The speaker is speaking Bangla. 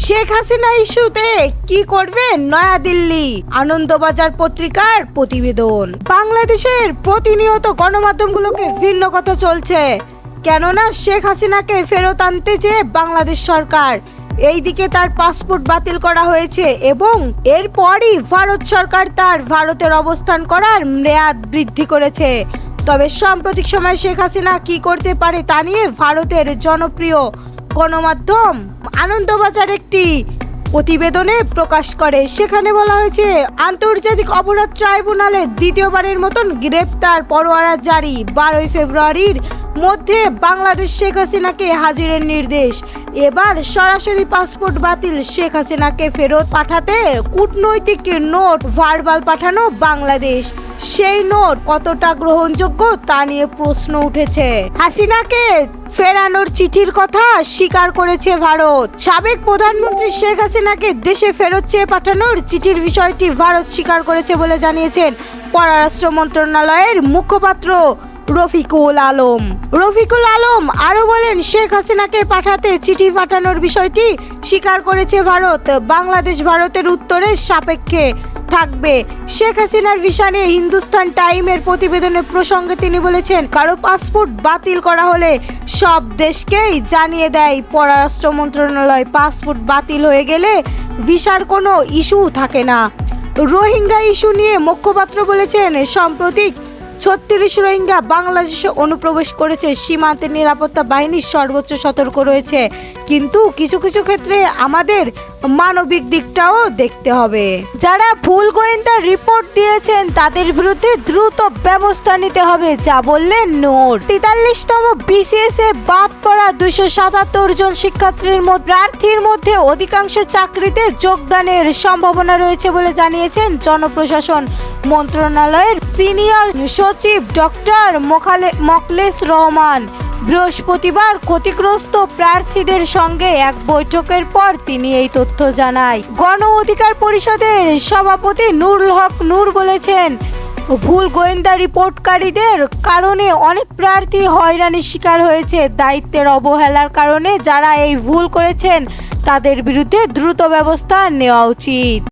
শেখ হাসিনা ইস্যুতে কি করবে নয়াদিল্লি, আনন্দবাজার পত্রিকার প্রতিবেদন। বাংলাদেশের প্রতিনিয়ত গণমাধ্যমগুলোকে ভিন্ন কথা চলছে, কেননা শেখ হাসিনাকে ফেরত আনতে চেয়ে বাংলাদেশ সরকার, এইদিকে তার পাসপোর্ট বাতিল করা হয়েছে এবং এরপরই ভারত সরকার তার ভারতের অবস্থান করার মেয়াদ বৃদ্ধি করেছে। তবে সাম্প্রতিক সময় শেখ হাসিনা কি করতে পারে তা নিয়ে ভারতের জনপ্রিয় গণমাধ্যম আনন্দবাজার একটি প্রতিবেদনে প্রকাশ করে। সেখানে বলা হয়েছে, আন্তর্জাতিক অপরাধ ট্রাইব্যুনালে দ্বিতীয়বারের মতন গ্রেপ্তার পরোয়ানা জারি, 12 ফেব্রুয়ারির মধ্যে বাংলাদেশ শেখ হাসিনাকে হাজিরের নির্দেশ। এবার সরাসরি পাসপোর্ট বাতিল, শেখ হাসিনাকে ফেরত পাঠাতে কূটনৈতিক নোট ভার্বাল পাঠানো বাংলাদেশ। সেই নোট কতটা গ্রহণযোগ্য তা নিয়ে প্রশ্ন উঠেছে। হাসিনাকে ফেরানোর চিঠির কথা স্বীকার করেছে ভারত। সাবেক প্রধানমন্ত্রী শেখ হাসিনাকে দেশে ফেরত চেয়ে পাঠানোর চিঠির বিষয়টি ভারত স্বীকার করেছে বলে জানিয়েছেন পররাষ্ট্র মন্ত্রণালয়ের মুখপাত্র রফিকুল আলম আরো বলেন, শেখ হাসিনাকে পাঠাতে চিঠি পাঠানোর বিষয়টি স্বীকার করেছে ভারত। বাংলাদেশ ভারতের উত্তরের সাপেক্ষে থাকবে। শেখ হাসিনার ভিসা নিয়ে হিন্দুস্তান টাইমের প্রতিবেদনের প্রসঙ্গে তিনি বলেছেন, কারো পাসপোর্ট বাতিল করা হলে সব দেশকেই জানিয়ে দেয় পররাষ্ট্র মন্ত্রণালয়। পাসপোর্ট বাতিল হয়ে গেলে ভিসার কোনো ইস্যু থাকে না। রোহিঙ্গা ইস্যু নিয়ে মুখপাত্র বলেছেন, সম্প্রতি 36 রোহিঙ্গা বাংলাদেশে অনুপ্রবেশ করেছে। সীমান্তের নিরাপত্তা বাহিনী সর্বোচ্চ সতর্ক রয়েছে, কিন্তু কিছু কিছু ক্ষেত্রে আমাদের মানবিক দিকটাও দেখতে হবে। যারা ভুল গোয়েন্দা রিপোর্ট দিয়েছেন তাদের বিরুদ্ধে দ্রুত ব্যবস্থা নিতে হবে, যা বললেন নূর। 43তম বিসিএস এ বাদ পড়া 277 জন প্রার্থীর মধ্যে অধিকাংশ চাকরিতে যোগদানের সম্ভাবনা রয়েছে বলে জানিয়েছেন জনপ্রশাসন মন্ত্রণালয়ের সিনিয়র সচিব ডক্টর মোখলেস রহমান। বৃহস্পতিবার ক্ষতিগ্রস্ত প্রার্থীদের সঙ্গে এক বৈঠকের পর তিনি এই তথ্য জানায়। গণ অধিকার পরিষদের সভাপতি নুরুল হক নূর বলেছেন, ভুল গোয়েন্দা রিপোর্টকারীদের কারণে অনেক প্রার্থী হয়রানির শিকার হয়েছে। দায়িত্বের অবহেলার কারণে যারা এই ভুল করেছেন তাদের বিরুদ্ধে দ্রুত ব্যবস্থা নেওয়া উচিত।